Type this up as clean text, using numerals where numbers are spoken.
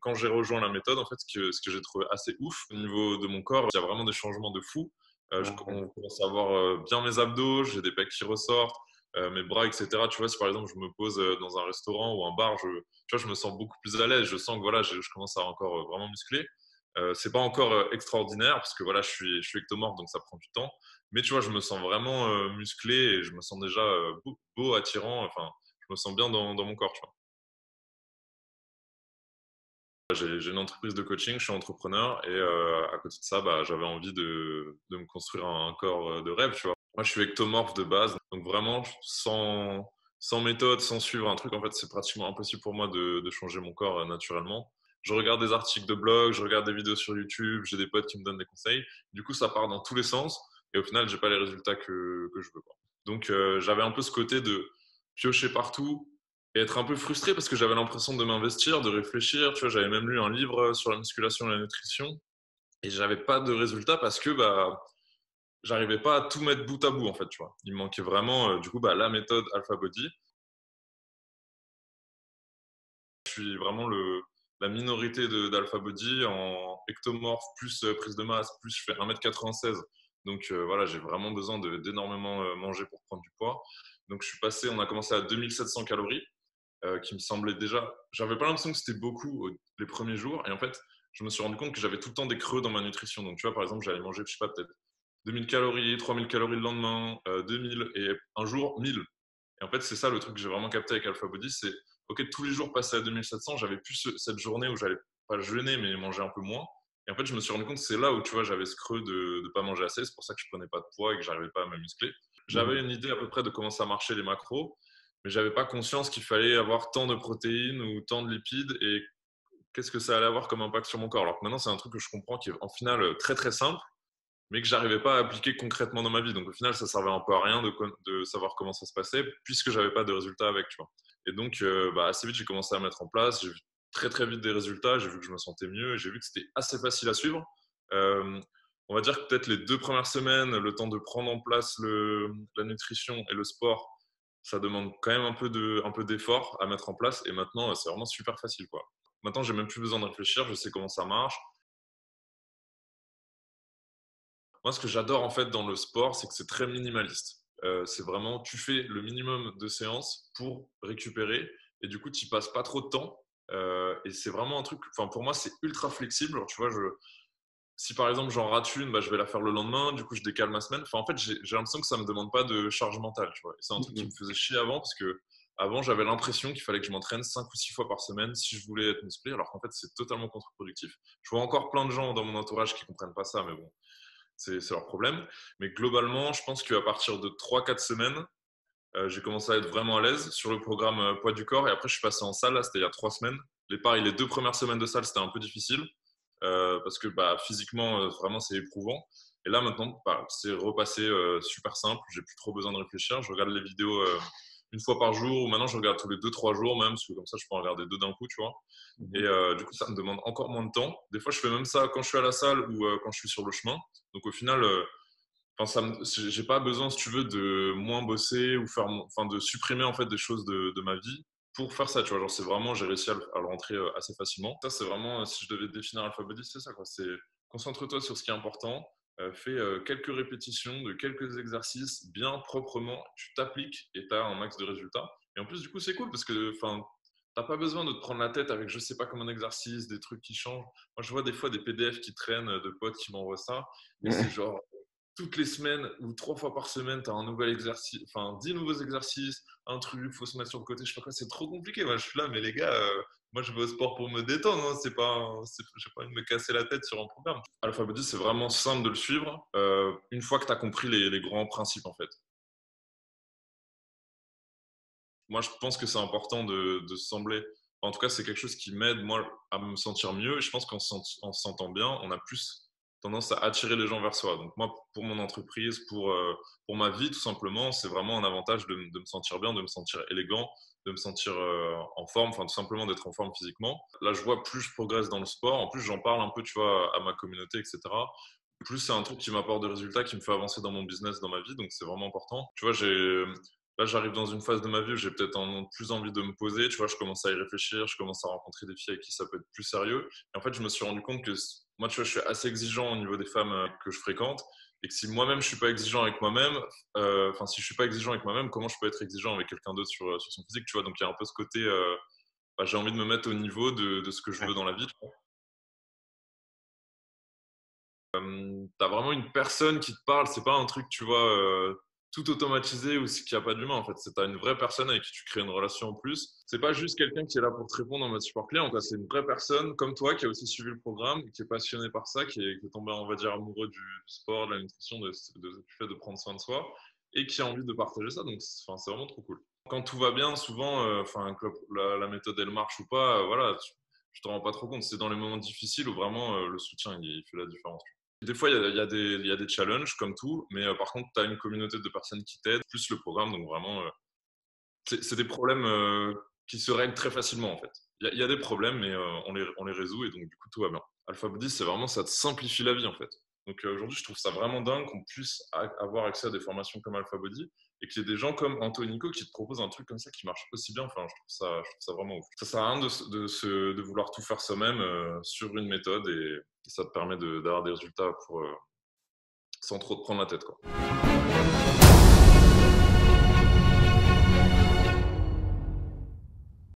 quand j'ai rejoint la méthode, en fait, ce que j'ai trouvé assez ouf au niveau de mon corps, il y a vraiment des changements de fou. Ouais. On commence à voir bien mes abdos, j'ai des pecs qui ressortent, mes bras, etc. Tu vois, si par exemple je me pose dans un restaurant ou un bar, tu vois, je me sens beaucoup plus à l'aise. Je sens que voilà, je commence à encore vraiment muscler. C'est pas encore extraordinaire parce que voilà, je suis ectomorphe donc ça prend du temps. Mais tu vois, je me sens vraiment musclé et je me sens déjà beau, attirant. Enfin, je me sens bien dans mon corps, tu vois. J'ai une entreprise de coaching, je suis entrepreneur et à côté de ça, bah, j'avais envie de me construire un corps de rêve, tu vois. Moi, je suis ectomorphe de base, donc vraiment sans méthode, sans suivre un truc, en fait, c'est pratiquement impossible pour moi de changer mon corps naturellement. Je regarde des articles de blog, je regarde des vidéos sur YouTube, j'ai des potes qui me donnent des conseils. Du coup, ça part dans tous les sens et au final, j'ai pas les résultats que je veux, quoi. Donc, j'avais un peu ce côté de piocher partout, et être un peu frustré parce que j'avais l'impression de m'investir, de réfléchir. Tu vois, j'avais même lu un livre sur la musculation et la nutrition et j'avais pas de résultat parce que bah j'arrivais pas à tout mettre bout à bout en fait. Tu vois, il me manquait vraiment du coup bah la méthode Alpha Body. Je suis vraiment la minorité d'Alpha Body en ectomorphe plus prise de masse plus je fais 1,96 m. Donc voilà, j'ai vraiment besoin d'énormément manger pour prendre du poids. Donc je suis passé, on a commencé à 2700 calories. Qui me semblait déjà. J'avais pas l'impression que c'était beaucoup les premiers jours. Et en fait, je me suis rendu compte que j'avais tout le temps des creux dans ma nutrition. Donc, tu vois, par exemple, j'allais manger, je sais pas, peut-être 2000 calories, 3000 calories le lendemain, 2000 et un jour 1000. Et en fait, c'est ça le truc que j'ai vraiment capté avec Alpha Body, c'est ok, tous les jours passés à 2700, j'avais plus cette journée où j'allais pas jeûner, mais manger un peu moins. Et en fait, je me suis rendu compte que c'est là où, tu vois, j'avais ce creux de pas manger assez. C'est pour ça que je prenais pas de poids et que j'arrivais pas à me muscler. J'avais Mhm. une idée à peu près de comment ça marchait les macros, mais j'avais pas conscience qu'il fallait avoir tant de protéines ou tant de lipides et qu'est-ce que ça allait avoir comme impact sur mon corps. Alors que maintenant, c'est un truc que je comprends qui est en final très très simple, mais que j'arrivais pas à appliquer concrètement dans ma vie. Donc au final, ça servait un peu à rien de savoir comment ça se passait, puisque j'avais pas de résultats avec, tu vois. Et donc, bah, assez vite, j'ai commencé à mettre en place. J'ai vu très très vite des résultats. J'ai vu que je me sentais mieux et j'ai vu que c'était assez facile à suivre. Euh, on va dire que peut-être les 2 premières semaines, le temps de prendre en place la nutrition et le sport, ça demande quand même un peu d'effort à mettre en place. Et maintenant, c'est vraiment super facile, quoi. Maintenant, j'ai même plus besoin de réfléchir. Je sais comment ça marche. Moi, ce que j'adore en fait dans le sport, c'est que c'est très minimaliste. C'est vraiment, tu fais le minimum de séances pour récupérer et du coup, tu passes pas trop de temps. Et c'est vraiment un truc, enfin, pour moi, c'est ultra flexible. Genre, tu vois, si par exemple j'en rate une, bah, je vais la faire le lendemain, du coup, je décale ma semaine. Enfin, en fait, j'ai l'impression que ça me demande pas de charge mentale, tu vois. Et c'est un truc qui me Mhm. faisait chier avant parce que avant, j'avais l'impression qu'il fallait que je m'entraîne 5 ou 6 fois par semaine si je voulais être musclé, alors qu'en fait, c'est totalement contre-productif. Je vois encore plein de gens dans mon entourage qui comprennent pas ça, mais bon, c'est leur problème. Mais globalement, je pense qu'à partir de 3 4 semaines, j'ai commencé à être vraiment à l'aise sur le programme poids du corps. Et après, je suis passé en salle, là, c'était il y a 3 semaines. Pareil, les 2 premières semaines de salle, c'était un peu difficile parce que bah, physiquement, vraiment, c'est éprouvant. Et là, maintenant, bah, c'est repassé super simple. J'ai plus trop besoin de réfléchir. Je regarde les vidéos une fois par jour ou maintenant, je regarde tous les 2 3 jours même, parce que comme ça, je peux en regarder deux d'un coup, tu vois. Et Mhm. du coup, ça me demande encore moins de temps. Des fois, je fais même ça quand je suis à la salle ou quand je suis sur le chemin. Donc au final, enfin, j'ai pas besoin, si tu veux, de moins bosser ou enfin, de supprimer en fait des choses de ma vie pour faire ça. Tu vois, genre c'est vraiment, j'ai réussi à le rentrer assez facilement. Ça, c'est vraiment, si je devais définir Alphabody, c'est ça quoi. C'est concentre-toi sur ce qui est important. Fais quelques répétitions de quelques exercices bien proprement. Tu t'appliques et tu as un max de résultats. Et en plus, du coup, c'est cool parce que, enfin, t'as pas besoin de te prendre la tête avec je sais pas comment exercice, des trucs qui changent. Moi, je vois des fois des PDF qui traînent de potes qui m'envoient ça. Et c'est genre, toutes les semaines ou 3 fois par semaine, tu as un nouvel exercice, enfin 10 nouveaux exercices, un truc, faut se mettre sur le côté, je sais pas quoi, c'est trop compliqué. Moi, je suis là, mais les gars, moi, je vais au sport pour me détendre, hein, c'est pas, j'ai pas envie de me casser la tête sur un programme. Alphabet, c'est vraiment simple de le suivre une fois que tu as compris les grands principes, en fait. Moi, je pense que c'est important de sembler. En tout cas, c'est quelque chose qui m'aide, moi, à me sentir mieux. Et je pense en se sentant bien, on a plus tendance à attirer les gens vers soi. Donc, moi, pour mon entreprise, pour ma vie, tout simplement, c'est vraiment un avantage de me sentir bien, de me sentir élégant, de me sentir en forme, enfin, tout simplement d'être en forme physiquement. Là, je vois plus je progresse dans le sport. En plus, j'en parle un peu, tu vois, à ma communauté, etc. Plus c'est un truc qui m'apporte des résultats, qui me fait avancer dans mon business, dans ma vie. Donc, c'est vraiment important. Tu vois, là, j'arrive dans une phase de ma vie où j'ai peut-être plus envie de me poser. Tu vois, je commence à y réfléchir, je commence à rencontrer des filles avec qui ça peut être plus sérieux. Et en fait, je me suis rendu compte que moi, tu vois, je suis assez exigeant au niveau des femmes que je fréquente. Et que si moi-même, je suis pas exigeant avec moi-même, enfin, si je suis pas exigeant avec moi-même, comment je peux être exigeant avec quelqu'un d'autre sur son physique, tu vois? Donc, il y a un peu ce côté, bah, j'ai envie de me mettre au niveau de ce que je veux dans la vie. T'as vraiment une personne qui te parle, c'est pas un truc, tu vois, tout automatisé ou qu'il n'y a pas d'humain en fait. C'est t'as une vraie personne avec qui tu crées une relation en plus. C'est pas juste quelqu'un qui est là pour te répondre en mode support client, quoi. C'est une vraie personne comme toi qui a aussi suivi le programme, qui est passionné par ça, qui est tombé, on va dire, amoureux du sport, de la nutrition, du fait de prendre soin de soi et qui a envie de partager ça. Donc, enfin, c'est vraiment trop cool. Quand tout va bien, souvent, enfin, que la méthode elle marche ou pas, voilà, tu te rends pas trop compte. C'est dans les moments difficiles où vraiment le soutien il fait la différence. Des fois, il y a des challenges comme tout, mais par contre, tu as une communauté de personnes qui t'aident, plus le programme, donc vraiment, c'est des problèmes qui se règlent très facilement en fait. Il y a des problèmes, mais on les résout et donc du coup, tout va bien. Alpha Body, c'est vraiment, ça te simplifie la vie en fait. Donc aujourd'hui, je trouve ça vraiment dingue qu'on puisse avoir accès à des formations comme Alpha Body et qu'il y ait des gens comme Anthony qui te proposent un truc comme ça qui marche aussi bien. Enfin, je trouve ça vraiment ouf. Ça sert à rien de vouloir tout faire soi-même sur une méthode et ça te permet d'avoir des résultats sans trop te prendre la tête, quoi.